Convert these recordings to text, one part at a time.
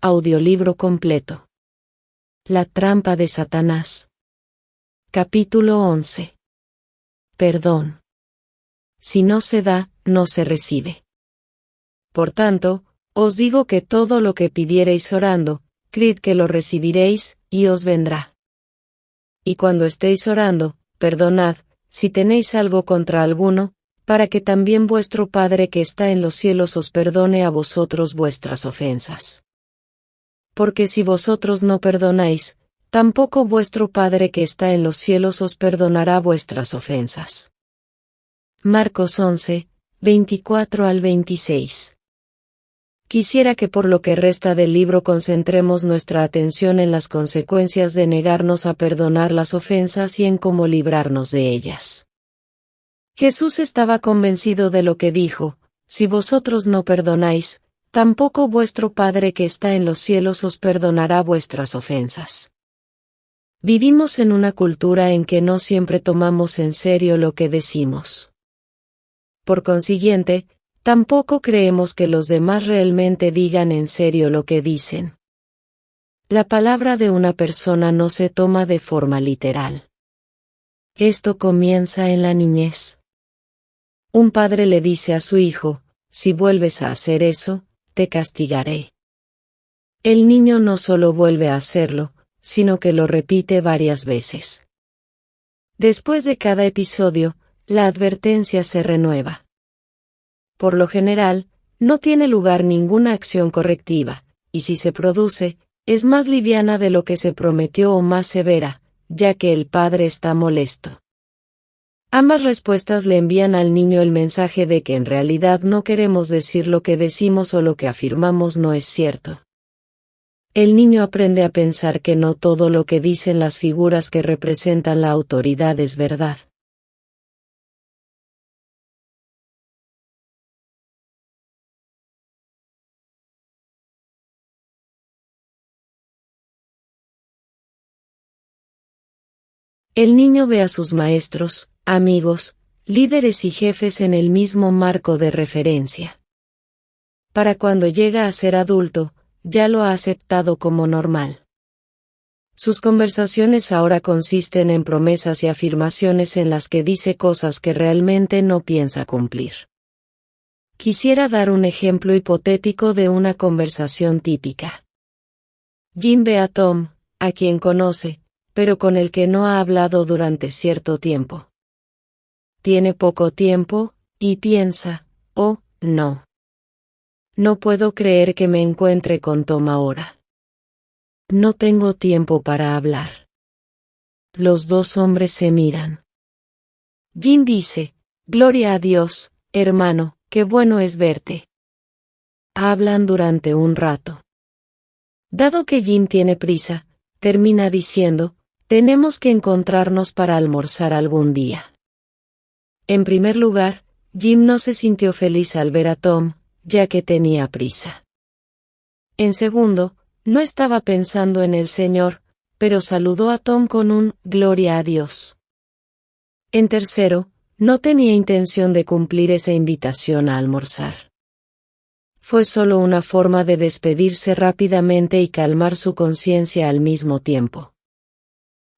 Audiolibro completo. La trampa de Satanás. Capítulo 11. Perdón. Si no se da, no se recibe. Por tanto, os digo que todo lo que pidiereis orando, creed que lo recibiréis, y os vendrá. Y cuando estéis orando, perdonad, si tenéis algo contra alguno, para que también vuestro Padre que está en los cielos os perdone a vosotros vuestras ofensas. Porque si vosotros no perdonáis, tampoco vuestro Padre que está en los cielos os perdonará vuestras ofensas. Marcos 11, 24 al 26. Quisiera que por lo que resta del libro concentremos nuestra atención en las consecuencias de negarnos a perdonar las ofensas y en cómo librarnos de ellas. Jesús estaba convencido de lo que dijo: si vosotros no perdonáis, tampoco vuestro Padre que está en los cielos os perdonará vuestras ofensas. Vivimos en una cultura en que no siempre tomamos en serio lo que decimos. Por consiguiente, tampoco creemos que los demás realmente digan en serio lo que dicen. La palabra de una persona no se toma de forma literal. Esto comienza en la niñez. Un padre le dice a su hijo: si vuelves a hacer eso, te castigaré. El niño no solo vuelve a hacerlo, sino que lo repite varias veces. Después de cada episodio, la advertencia se renueva. Por lo general, no tiene lugar ninguna acción correctiva, y si se produce, es más liviana de lo que se prometió o más severa, ya que el padre está molesto. Ambas respuestas le envían al niño el mensaje de que en realidad no queremos decir lo que decimos o lo que afirmamos no es cierto. El niño aprende a pensar que no todo lo que dicen las figuras que representan la autoridad es verdad. El niño ve a sus maestros, amigos, líderes y jefes en el mismo marco de referencia. Para cuando llega a ser adulto, ya lo ha aceptado como normal. Sus conversaciones ahora consisten en promesas y afirmaciones en las que dice cosas que realmente no piensa cumplir. Quisiera dar un ejemplo hipotético de una conversación típica. Jim ve a Tom, a quien conoce, pero con el que no ha hablado durante cierto tiempo. Tiene poco tiempo, y piensa: oh, no. No puedo creer que me encuentre con Tom ahora. No tengo tiempo para hablar. Los dos hombres se miran. Jim dice: gloria a Dios, hermano, qué bueno es verte. Hablan durante un rato. Dado que Jim tiene prisa, termina diciendo: tenemos que encontrarnos para almorzar algún día. En primer lugar, Jim no se sintió feliz al ver a Tom, ya que tenía prisa. En segundo, no estaba pensando en el Señor, pero saludó a Tom con un «Gloria a Dios». En tercero, no tenía intención de cumplir esa invitación a almorzar. Fue solo una forma de despedirse rápidamente y calmar su conciencia al mismo tiempo.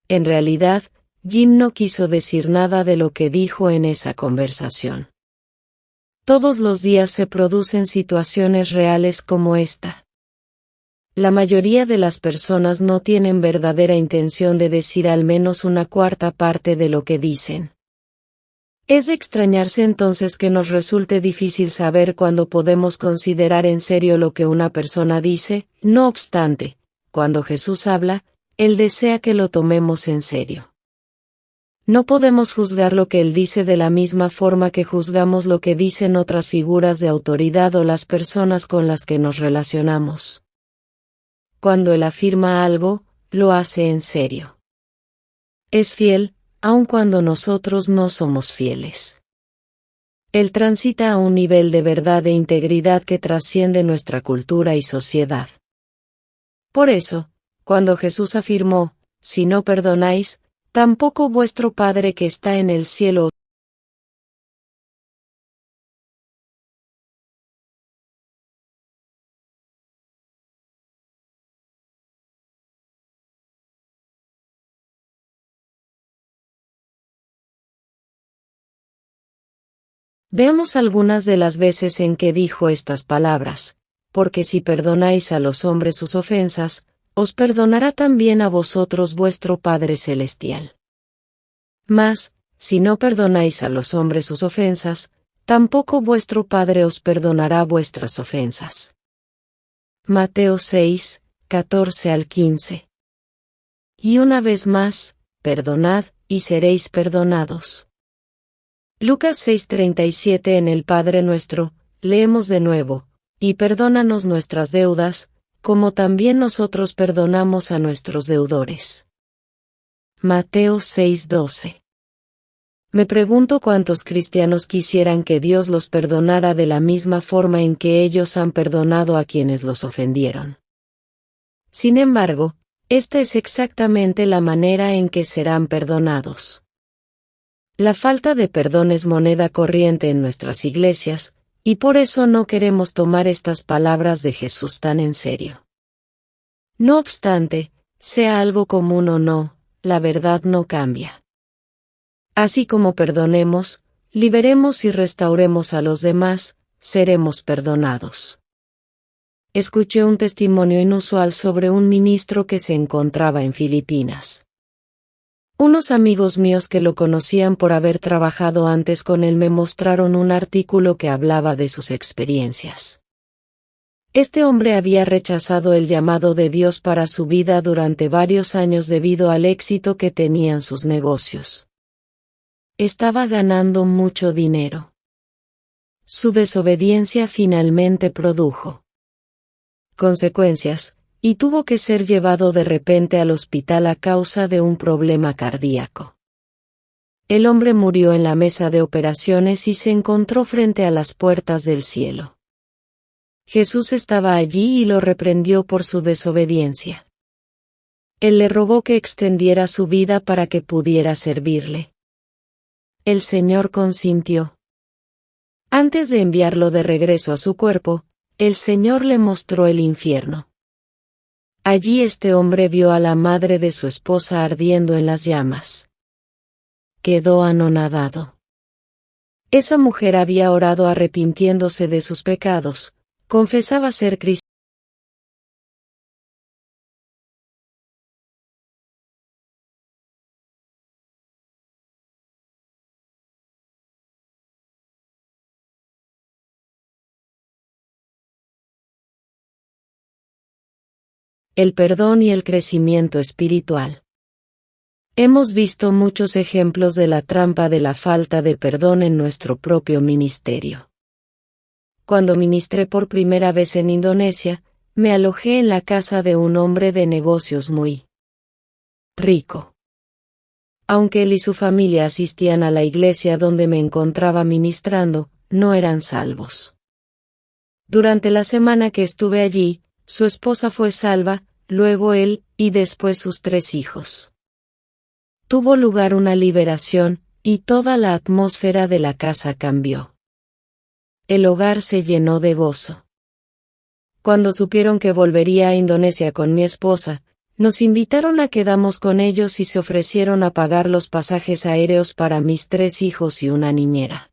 En realidad, Jim no quiso decir nada de lo que dijo en esa conversación. Todos los días se producen situaciones reales como esta. La mayoría de las personas no tienen verdadera intención de decir al menos una cuarta parte de lo que dicen. Es de extrañarse entonces que nos resulte difícil saber cuándo podemos considerar en serio lo que una persona dice. No obstante, cuando Jesús habla, Él desea que lo tomemos en serio. No podemos juzgar lo que Él dice de la misma forma que juzgamos lo que dicen otras figuras de autoridad o las personas con las que nos relacionamos. Cuando Él afirma algo, lo hace en serio. Es fiel, aun cuando nosotros no somos fieles. Él transita a un nivel de verdad e integridad que trasciende nuestra cultura y sociedad. Por eso, cuando Jesús afirmó: si no perdonáis, tampoco vuestro Padre que está en el cielo Veamos algunas de las veces en que dijo estas palabras: porque si perdonáis a los hombres sus ofensas, os perdonará también a vosotros vuestro Padre Celestial. Mas, si no perdonáis a los hombres sus ofensas, tampoco vuestro Padre os perdonará vuestras ofensas. Mateo 6, 14 al 15. Y una vez más, perdonad, y seréis perdonados. Lucas 6:37. En el Padre Nuestro, leemos de nuevo: y perdónanos nuestras deudas, como también nosotros perdonamos a nuestros deudores. Mateo 6:12. Me pregunto cuántos cristianos quisieran que Dios los perdonara de la misma forma en que ellos han perdonado a quienes los ofendieron. Sin embargo, esta es exactamente la manera en que serán perdonados. La falta de perdón es moneda corriente en nuestras iglesias, y por eso no queremos tomar estas palabras de Jesús tan en serio. No obstante, sea algo común o no, la verdad no cambia. Así como perdonemos, liberemos y restauremos a los demás, seremos perdonados. Escuché un testimonio inusual sobre un ministro que se encontraba en Filipinas. Unos amigos míos que lo conocían por haber trabajado antes con él me mostraron un artículo que hablaba de sus experiencias. Este hombre había rechazado el llamado de Dios para su vida durante varios años debido al éxito que tenían sus negocios. Estaba ganando mucho dinero. Su desobediencia finalmente produjo consecuencias, y tuvo que ser llevado de repente al hospital a causa de un problema cardíaco. El hombre murió en la mesa de operaciones y se encontró frente a las puertas del cielo. Jesús estaba allí y lo reprendió por su desobediencia. Él le rogó que extendiera su vida para que pudiera servirle. El Señor consintió. Antes de enviarlo de regreso a su cuerpo, el Señor le mostró el infierno. Allí este hombre vio a la madre de su esposa ardiendo en las llamas. Quedó anonadado. Esa mujer había orado arrepintiéndose de sus pecados, confesaba ser cristiana. El perdón y el crecimiento espiritual. Hemos visto muchos ejemplos de la trampa de la falta de perdón en nuestro propio ministerio. Cuando ministré por primera vez en Indonesia, me alojé en la casa de un hombre de negocios muy rico. Aunque él y su familia asistían a la iglesia donde me encontraba ministrando, no eran salvos. Durante la semana que estuve allí, su esposa fue salva, luego él, y después sus 3 hijos. Tuvo lugar una liberación, y toda la atmósfera de la casa cambió. El hogar se llenó de gozo. Cuando supieron que volvería a Indonesia con mi esposa, nos invitaron a quedamos con ellos y se ofrecieron a pagar los pasajes aéreos para mis 3 hijos y una niñera.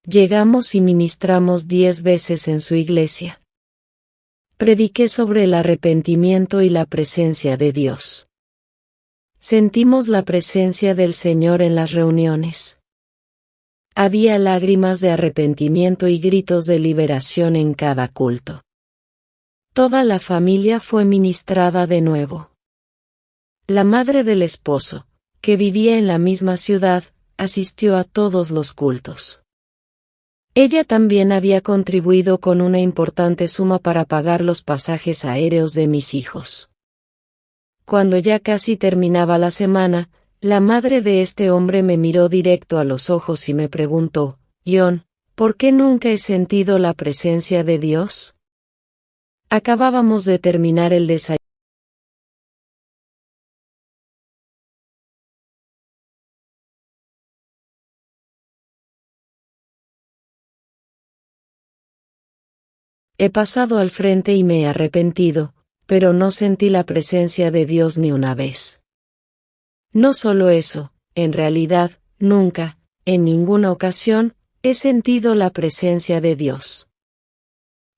Llegamos y ministramos 10 veces en su iglesia. Prediqué sobre el arrepentimiento y la presencia de Dios. Sentimos la presencia del Señor en las reuniones. Había lágrimas de arrepentimiento y gritos de liberación en cada culto. Toda la familia fue ministrada de nuevo. La madre del esposo, que vivía en la misma ciudad, asistió a todos los cultos. Ella también había contribuido con una importante suma para pagar los pasajes aéreos de mis hijos. Cuando ya casi terminaba la semana, la madre de este hombre me miró directo a los ojos y me preguntó: John, ¿por qué nunca he sentido la presencia de Dios? Acabábamos de terminar el desayuno. He pasado al frente y me he arrepentido, pero no sentí la presencia de Dios ni una vez. No solo eso, en realidad, nunca, en ninguna ocasión, he sentido la presencia de Dios.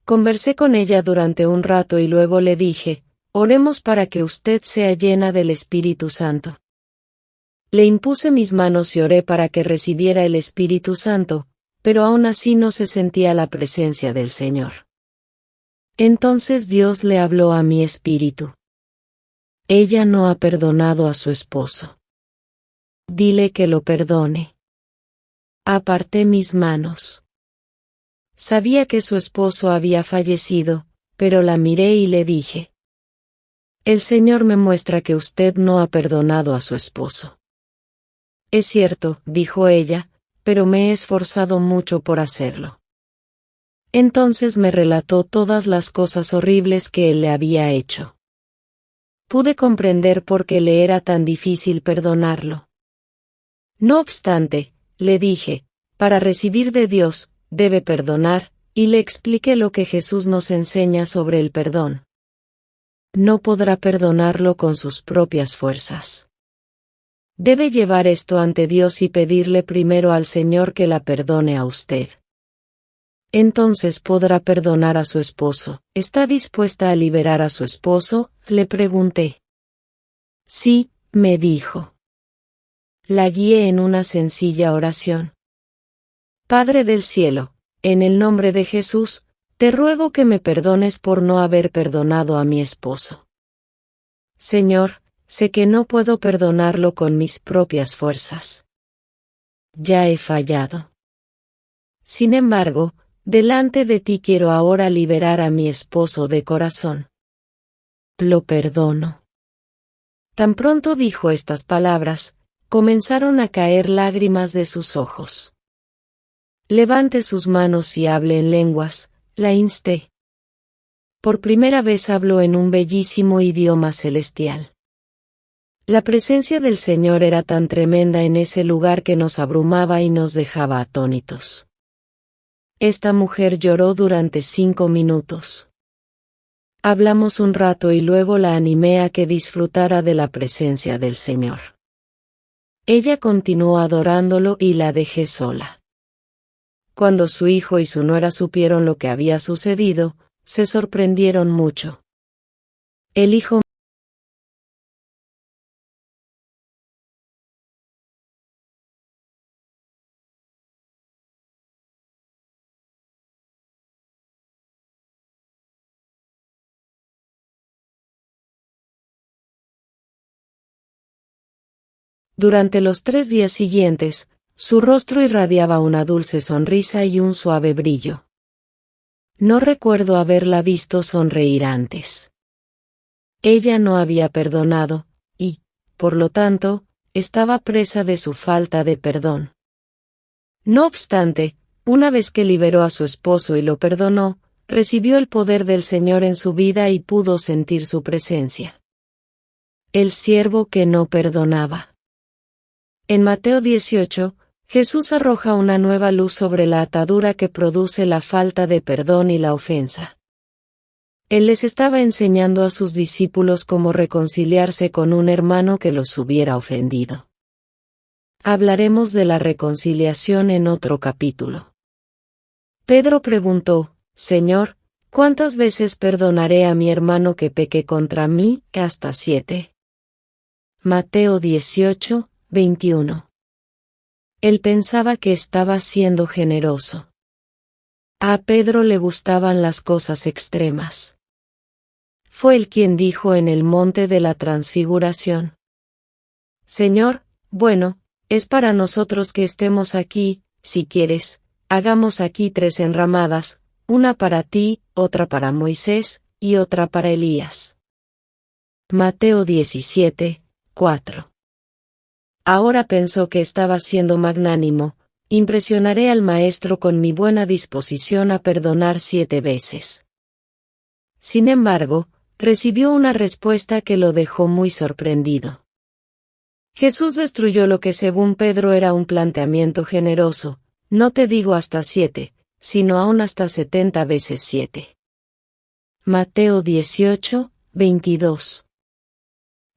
Conversé con ella durante un rato y luego le dije, oremos para que usted sea llena del Espíritu Santo. Le impuse mis manos y oré para que recibiera el Espíritu Santo, pero aún así no se sentía la presencia del Señor. Entonces Dios le habló a mi espíritu. Ella no ha perdonado a su esposo. Dile que lo perdone. Aparté mis manos. Sabía que su esposo había fallecido, pero la miré y le dije: el Señor me muestra que usted no ha perdonado a su esposo. Es cierto, dijo ella, pero me he esforzado mucho por hacerlo. Entonces me relató todas las cosas horribles que él le había hecho. Pude comprender por qué le era tan difícil perdonarlo. No obstante, le dije, para recibir de Dios, debe perdonar, y le expliqué lo que Jesús nos enseña sobre el perdón. No podrá perdonarlo con sus propias fuerzas. Debe llevar esto ante Dios y pedirle primero al Señor que la perdone a usted. Entonces podrá perdonar a su esposo. ¿Está dispuesta a liberar a su esposo?, le pregunté. Sí, me dijo. La guié en una sencilla oración. Padre del cielo, en el nombre de Jesús, te ruego que me perdones por no haber perdonado a mi esposo. Señor, sé que no puedo perdonarlo con mis propias fuerzas. Ya he fallado. Sin embargo, delante de ti quiero ahora liberar a mi esposo de corazón. Lo perdono. Tan pronto dijo estas palabras, comenzaron a caer lágrimas de sus ojos. Levante sus manos y hable en lenguas, la insté. Por primera vez habló en un bellísimo idioma celestial. La presencia del Señor era tan tremenda en ese lugar que nos abrumaba y nos dejaba atónitos. Esta mujer lloró durante 5 minutos. Hablamos un rato y luego la animé a que disfrutara de la presencia del Señor. Ella continuó adorándolo y la dejé sola. Cuando su hijo y su nuera supieron lo que había sucedido, se sorprendieron mucho. El hijo Durante los 3 días siguientes, su rostro irradiaba una dulce sonrisa y un suave brillo. No recuerdo haberla visto sonreír antes. Ella no había perdonado, y, por lo tanto, estaba presa de su falta de perdón. No obstante, una vez que liberó a su esposo y lo perdonó, recibió el poder del Señor en su vida y pudo sentir su presencia. El siervo que no perdonaba. En Mateo 18, Jesús arroja una nueva luz sobre la atadura que produce la falta de perdón y la ofensa. Él les estaba enseñando a sus discípulos cómo reconciliarse con un hermano que los hubiera ofendido. Hablaremos de la reconciliación en otro capítulo. Pedro preguntó: Señor, ¿cuántas veces perdonaré a mi hermano que peque contra mí? Hasta 7. Mateo 18, 21. Él pensaba que estaba siendo generoso. A Pedro le gustaban las cosas extremas. Fue él quien dijo en el monte de la transfiguración: Señor, bueno, es para nosotros que estemos aquí, si quieres, hagamos aquí 3 enramadas, una para ti, otra para Moisés, y otra para Elías. Mateo 17, 4. Ahora pensó que estaba siendo magnánimo: impresionaré al maestro con mi buena disposición a perdonar 7 veces. Sin embargo, recibió una respuesta que lo dejó muy sorprendido. Jesús destruyó lo que según Pedro era un planteamiento generoso: no te digo hasta 7, sino aún hasta 70 veces 7. Mateo 18, 22.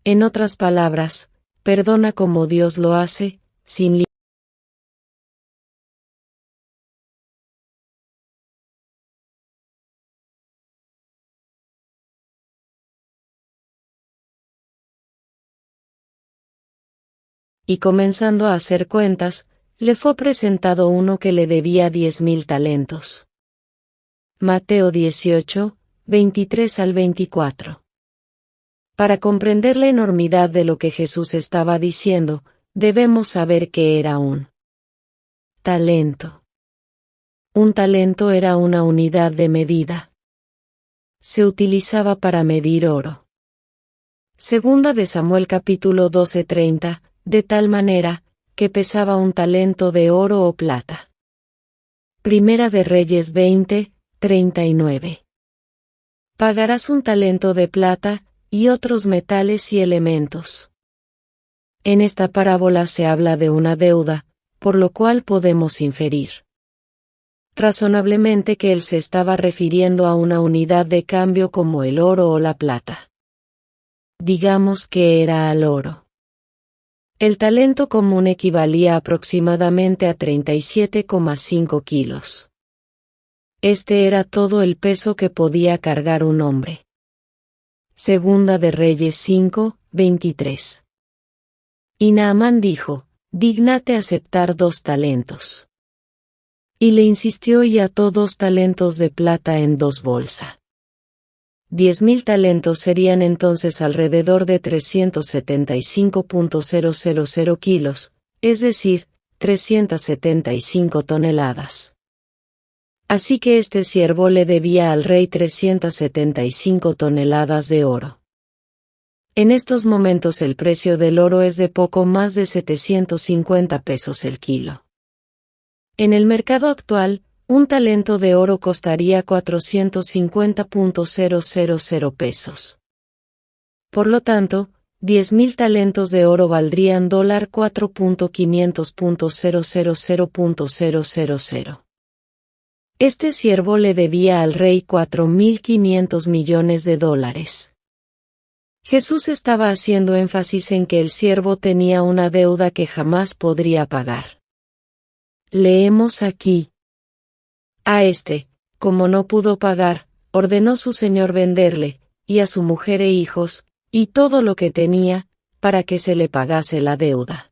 En otras palabras, perdona como Dios lo hace, sin y comenzando a hacer cuentas, le fue presentado uno que le debía 10,000 talentos. Mateo 18, 23 al 24. Para comprender la enormidad de lo que Jesús estaba diciendo, debemos saber qué era un talento. Un talento era una unidad de medida. Se utilizaba para medir oro. Segunda de Samuel capítulo 12:30, de tal manera, que pesaba un talento de oro o plata. Primera de Reyes 20:39. Pagarás un talento de plata, y otros metales y elementos. En esta parábola se habla de una deuda, por lo cual podemos inferir razonablemente que él se estaba refiriendo a una unidad de cambio como el oro o la plata. Digamos que era al oro. El talento común equivalía aproximadamente a 37,5 kilos. Este era todo el peso que podía cargar un hombre. Segunda de Reyes 5:23. Y Naamán dijo: dígnate aceptar 2 talentos. Y le insistió y ató 2 talentos de plata en 2 bolsas. 10,000 talentos serían entonces alrededor de 375,000 kilos, es decir, 375 toneladas. Así que este siervo le debía al rey 375 toneladas de oro. En estos momentos el precio del oro es de poco más de 750 pesos el kilo. En el mercado actual, un talento de oro costaría 450,000 pesos. Por lo tanto, 10,000 talentos de oro valdrían $4,500,000,000. Este siervo le debía al rey 4,500 millones de dólares. Jesús estaba haciendo énfasis en que el siervo tenía una deuda que jamás podría pagar. Leemos aquí. A este, como no pudo pagar, ordenó su señor venderle, y a su mujer e hijos, y todo lo que tenía, para que se le pagase la deuda.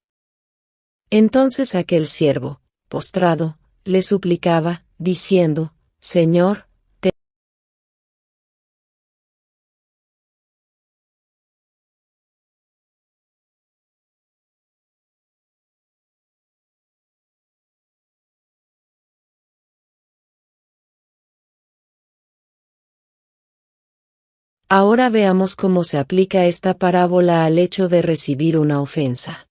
Entonces aquel siervo, postrado, le suplicaba, diciendo: Señor, ahora veamos cómo se aplica esta parábola al hecho de recibir una ofensa.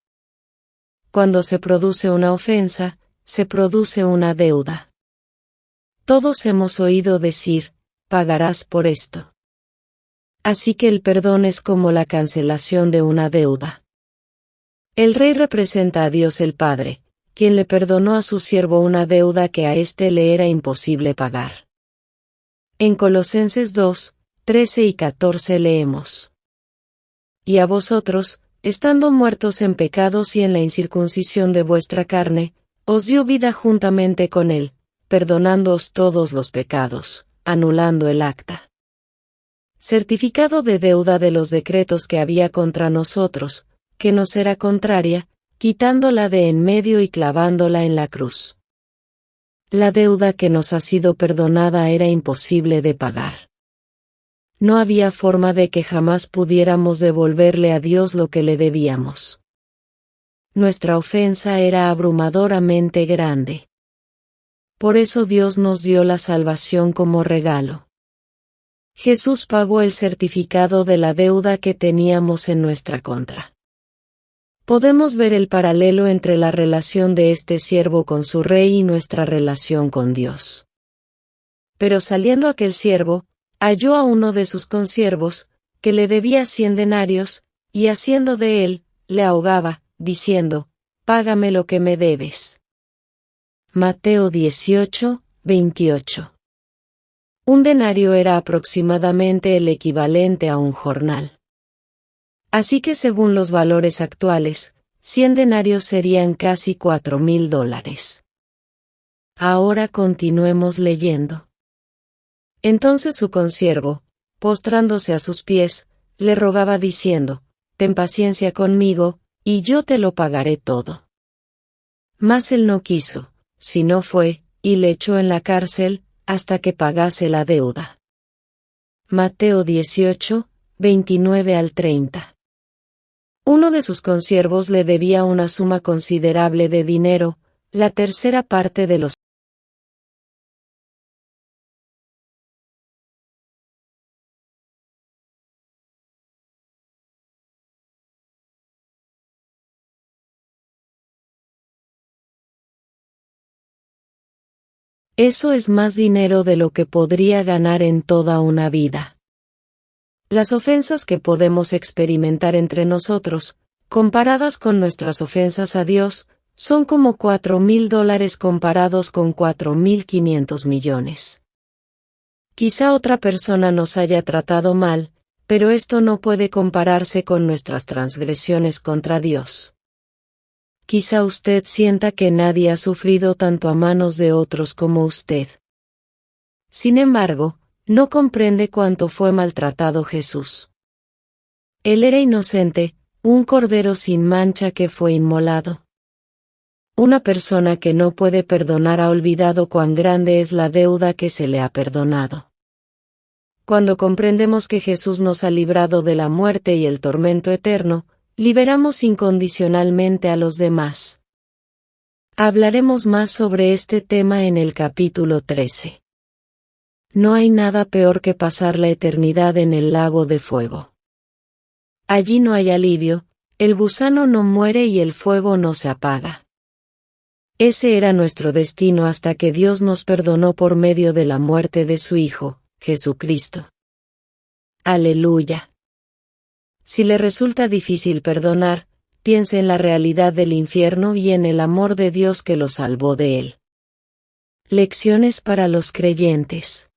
Cuando se produce una ofensa, se produce una deuda. Todos hemos oído decir: pagarás por esto. Así que el perdón es como la cancelación de una deuda. El rey representa a Dios el Padre, quien le perdonó a su siervo una deuda que a éste le era imposible pagar. En Colosenses 2:13 y 14 leemos: Y a vosotros, estando muertos en pecados y en la incircuncisión de vuestra carne, os dio vida juntamente con él, perdonándoos todos los pecados, anulando el acta. Certificado de deuda de los decretos que había contra nosotros, que nos era contraria, quitándola de en medio y clavándola en la cruz. La deuda que nos ha sido perdonada era imposible de pagar. No había forma de que jamás pudiéramos devolverle a Dios lo que le debíamos. Nuestra ofensa era abrumadoramente grande. Por eso Dios nos dio la salvación como regalo. Jesús pagó el certificado de la deuda que teníamos en nuestra contra. Podemos ver el paralelo entre la relación de este siervo con su rey y nuestra relación con Dios. Pero saliendo aquel siervo, halló a uno de sus consiervos, que le debía 100 denarios, y haciendo de él, le ahogaba, diciendo: págame lo que me debes. Mateo 18:28. Un denario era aproximadamente el equivalente a un jornal. Así que según los valores actuales, 100 denarios serían casi $4,000. Ahora continuemos leyendo. Entonces su consiervo, postrándose a sus pies, le rogaba diciendo: ten paciencia conmigo, y yo te lo pagaré todo. Mas él no quiso, sino fue, y le echó en la cárcel, hasta que pagase la deuda. Mateo 18, 29 al 30. Uno de sus consiervos le debía una suma considerable de dinero, la tercera parte de los Eso es más dinero de lo que podría ganar en toda una vida. Las ofensas que podemos experimentar entre nosotros, comparadas con nuestras ofensas a Dios, son como $4,000 comparados con 4,500 millones. Quizá otra persona nos haya tratado mal, pero esto no puede compararse con nuestras transgresiones contra Dios. Quizá usted sienta que nadie ha sufrido tanto a manos de otros como usted. Sin embargo, no comprende cuánto fue maltratado Jesús. Él era inocente, un cordero sin mancha que fue inmolado. Una persona que no puede perdonar ha olvidado cuán grande es la deuda que se le ha perdonado. Cuando comprendemos que Jesús nos ha librado de la muerte y el tormento eterno, liberamos incondicionalmente a los demás. Hablaremos más sobre este tema en el capítulo 13. No hay nada peor que pasar la eternidad en el lago de fuego. Allí no hay alivio, el gusano no muere y el fuego no se apaga. Ese era nuestro destino hasta que Dios nos perdonó por medio de la muerte de su Hijo, Jesucristo. Aleluya. Si le resulta difícil perdonar, piense en la realidad del infierno y en el amor de Dios que lo salvó de él. Lecciones para los creyentes.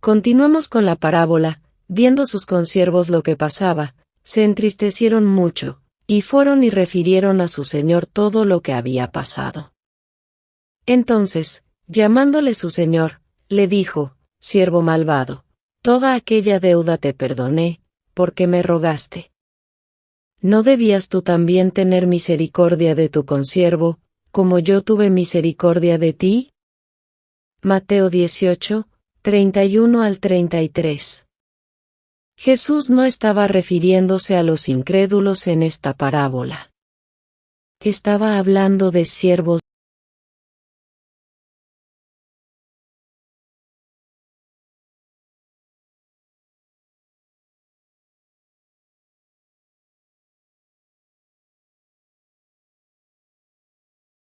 Continuemos con la parábola. Viendo sus consiervos lo que pasaba, se entristecieron mucho, y fueron y refirieron a su señor todo lo que había pasado. Entonces, llamándole su señor, le dijo: Siervo malvado, toda aquella deuda te perdoné, porque me rogaste. ¿No debías tú también tener misericordia de tu consiervo, como yo tuve misericordia de ti? Mateo 18, 31 al 33. Jesús no estaba refiriéndose a los incrédulos en esta parábola. Estaba hablando de siervos.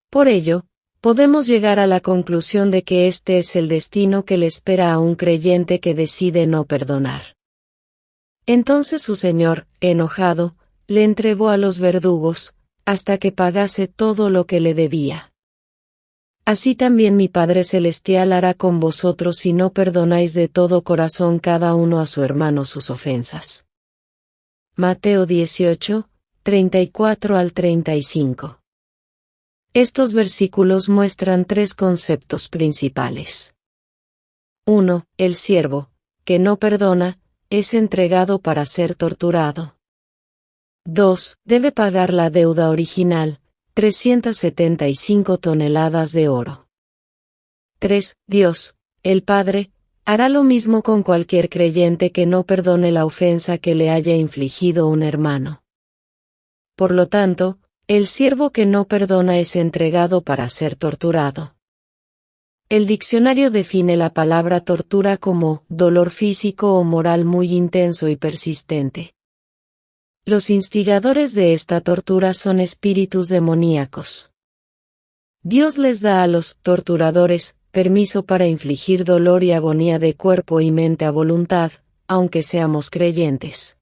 Por ello, podemos llegar a la conclusión de que este es el destino que le espera a un creyente que decide no perdonar. Entonces su señor, enojado, le entregó a los verdugos, hasta que pagase todo lo que le debía. Así también mi Padre Celestial hará con vosotros si no perdonáis de todo corazón cada uno a su hermano sus ofensas. Mateo 18, 34 al 35. Estos versículos muestran tres conceptos principales. 1. El siervo, que no perdona, es entregado para ser torturado. 2. Debe pagar la deuda original, 375 toneladas de oro. 3. Dios, el Padre, hará lo mismo con cualquier creyente que no perdone la ofensa que le haya infligido un hermano. Por lo tanto, el siervo que no perdona es entregado para ser torturado. El diccionario define la palabra tortura como dolor físico o moral muy intenso y persistente. Los instigadores de esta tortura son espíritus demoníacos. Dios les da a los torturadores permiso para infligir dolor y agonía de cuerpo y mente a voluntad, aunque seamos creyentes.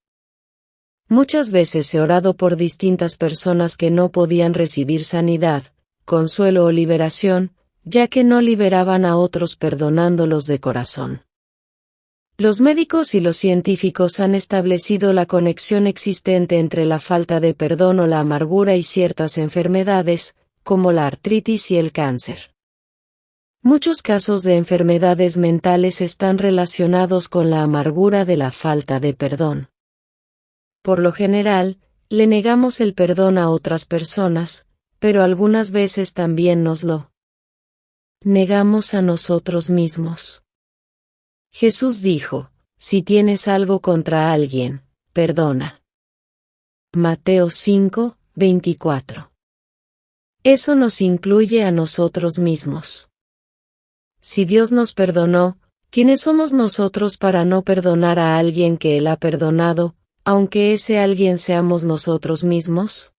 Muchas veces he orado por distintas personas que no podían recibir sanidad, consuelo o liberación, ya que no liberaban a otros perdonándolos de corazón. Los médicos y los científicos han establecido la conexión existente entre la falta de perdón o la amargura y ciertas enfermedades, como la artritis y el cáncer. Muchos casos de enfermedades mentales están relacionados con la amargura de la falta de perdón. Por lo general, le negamos el perdón a otras personas, pero algunas veces también nos lo negamos a nosotros mismos. Jesús dijo, si tienes algo contra alguien, perdona. Mateo 5, 24. Eso nos incluye a nosotros mismos. Si Dios nos perdonó, ¿quiénes somos nosotros para no perdonar a alguien que Él ha perdonado, aunque ese alguien seamos nosotros mismos?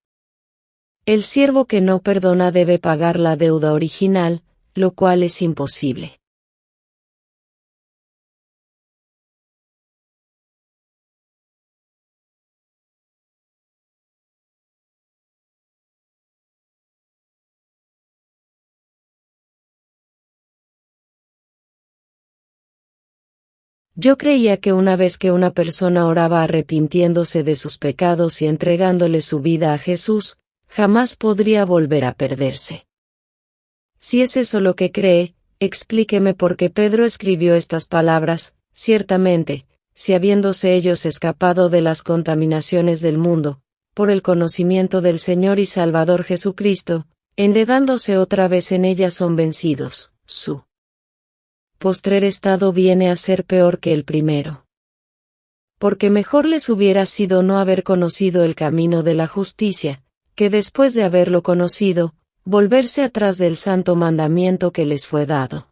El siervo que no perdona debe pagar la deuda original, lo cual es imposible. Yo creía que una vez que una persona oraba arrepintiéndose de sus pecados y entregándole su vida a Jesús, jamás podría volver a perderse. Si es eso lo que cree, explíqueme por qué Pedro escribió estas palabras. Ciertamente, si habiéndose ellos escapado de las contaminaciones del mundo, por el conocimiento del Señor y Salvador Jesucristo, enredándose otra vez en ellas son vencidos, su postrer estado viene a ser peor que el primero. Porque mejor les hubiera sido no haber conocido el camino de la justicia, que después de haberlo conocido, volverse atrás del santo mandamiento que les fue dado.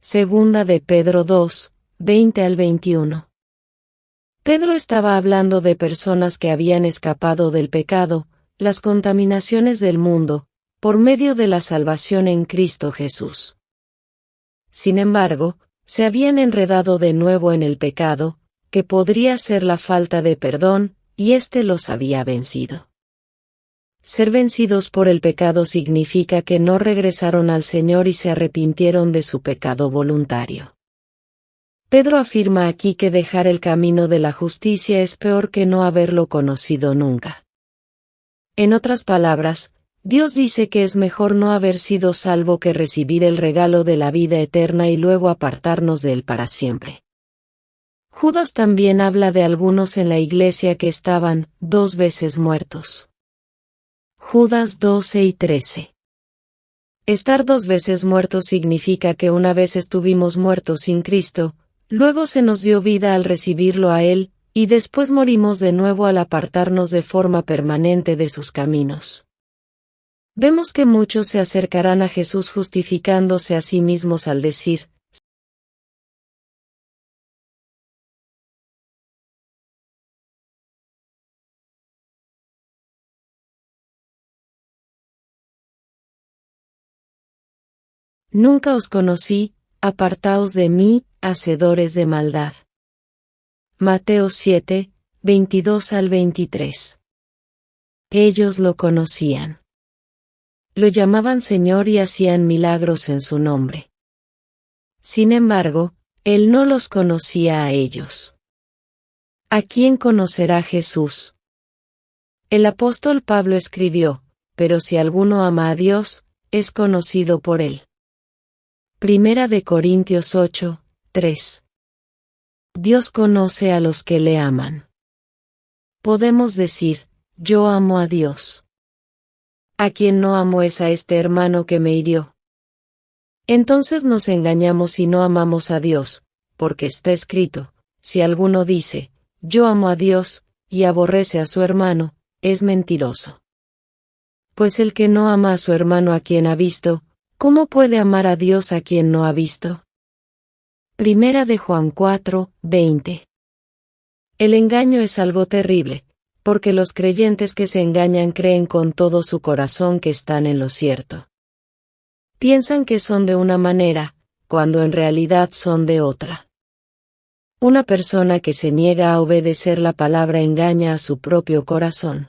Segunda de Pedro 2, 20 al 21. Pedro estaba hablando de personas que habían escapado del pecado, las contaminaciones del mundo, por medio de la salvación en Cristo Jesús. Sin embargo, se habían enredado de nuevo en el pecado, que podría ser la falta de perdón, y éste los había vencido. Ser vencidos por el pecado significa que no regresaron al Señor y se arrepintieron de su pecado voluntario. Pedro afirma aquí que dejar el camino de la justicia es peor que no haberlo conocido nunca. En otras palabras, Dios dice que es mejor no haber sido salvo que recibir el regalo de la vida eterna y luego apartarnos de él para siempre. Judas también habla de algunos en la iglesia que estaban 2 veces muertos. Judas 12 y 13. Estar 2 veces muertos significa que una vez estuvimos muertos sin Cristo, luego se nos dio vida al recibirlo a Él, y después morimos de nuevo al apartarnos de forma permanente de sus caminos. Vemos que muchos se acercarán a Jesús justificándose a sí mismos al decir, nunca os conocí, apartaos de mí, hacedores de maldad. Mateo 7, 22 al 23. Ellos lo conocían. Lo llamaban Señor y hacían milagros en su nombre. Sin embargo, Él no los conocía a ellos. ¿A quién conocerá Jesús? El apóstol Pablo escribió, pero si alguno ama a Dios, es conocido por Él. Primera de Corintios 8, 3. Dios conoce a los que le aman. Podemos decir, yo amo a Dios. ¿A quien no amo es a este hermano que me hirió? Entonces nos engañamos y no amamos a Dios, porque está escrito, si alguno dice, yo amo a Dios, y aborrece a su hermano, es mentiroso. Pues el que no ama a su hermano a quien ha visto, ¿cómo puede amar a Dios a quien no ha visto? Primera de Juan 4, 20. El engaño es algo terrible, porque los creyentes que se engañan creen con todo su corazón que están en lo cierto. Piensan que son de una manera, cuando en realidad son de otra. Una persona que se niega a obedecer la palabra engaña a su propio corazón.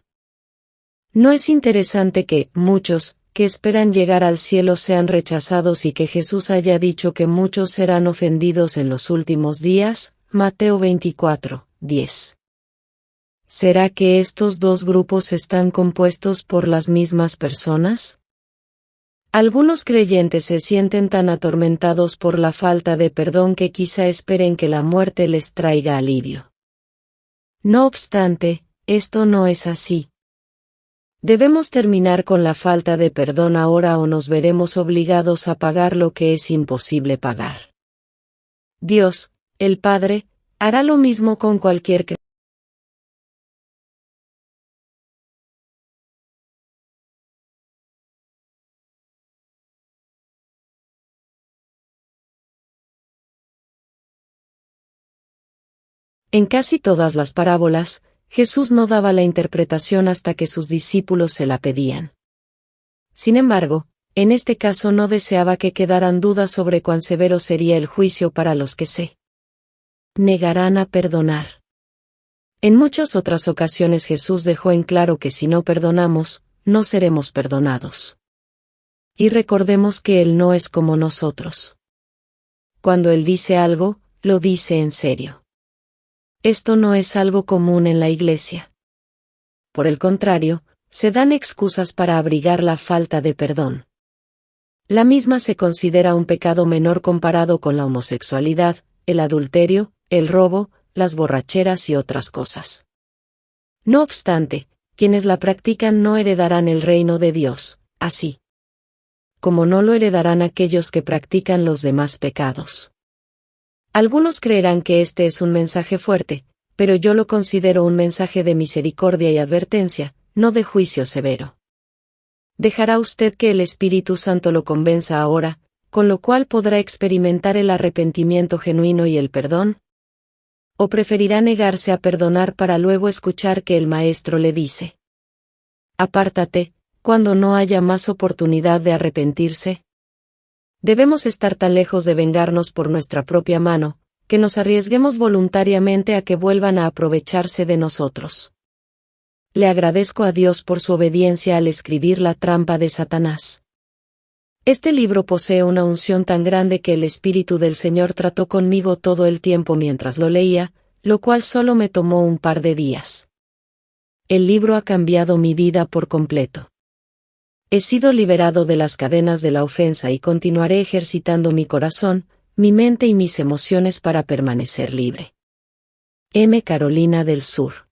¿No es interesante que muchos, que esperan llegar al cielo sean rechazados y que Jesús haya dicho que muchos serán ofendidos en los últimos días? Mateo 24, 10. ¿Será que estos 2 grupos están compuestos por las mismas personas? Algunos creyentes se sienten tan atormentados por la falta de perdón que quizá esperen que la muerte les traiga alivio. No obstante, esto no es así. Debemos terminar con la falta de perdón ahora o nos veremos obligados a pagar lo que es imposible pagar. Dios, el Padre, hará lo mismo con cualquier que En casi todas las parábolas, Jesús no daba la interpretación hasta que sus discípulos se la pedían. Sin embargo, en este caso no deseaba que quedaran dudas sobre cuán severo sería el juicio para los que se negarán a perdonar. En muchas otras ocasiones Jesús dejó en claro que si no perdonamos, no seremos perdonados. Y recordemos que Él no es como nosotros. Cuando Él dice algo, lo dice en serio. Esto no es algo común en la Iglesia. Por el contrario, se dan excusas para abrigar la falta de perdón. La misma se considera un pecado menor comparado con la homosexualidad, el adulterio, el robo, las borracheras y otras cosas. No obstante, quienes la practican no heredarán el reino de Dios, así como no lo heredarán aquellos que practican los demás pecados. Algunos creerán que este es un mensaje fuerte, pero yo lo considero un mensaje de misericordia y advertencia, no de juicio severo. ¿Dejará usted que el Espíritu Santo lo convenza ahora, con lo cual podrá experimentar el arrepentimiento genuino y el perdón? ¿O preferirá negarse a perdonar para luego escuchar que el Maestro le dice: apártate, cuando no haya más oportunidad de arrepentirse? Debemos estar tan lejos de vengarnos por nuestra propia mano, que nos arriesguemos voluntariamente a que vuelvan a aprovecharse de nosotros. Le agradezco a Dios por su obediencia al escribir La trampa de Satanás. Este libro posee una unción tan grande que el Espíritu del Señor trató conmigo todo el tiempo mientras lo leía, lo cual solo me tomó un par de días. El libro ha cambiado mi vida por completo. He sido liberado de las cadenas de la ofensa y continuaré ejercitando mi corazón, mi mente y mis emociones para permanecer libre. M. Carolina del Sur.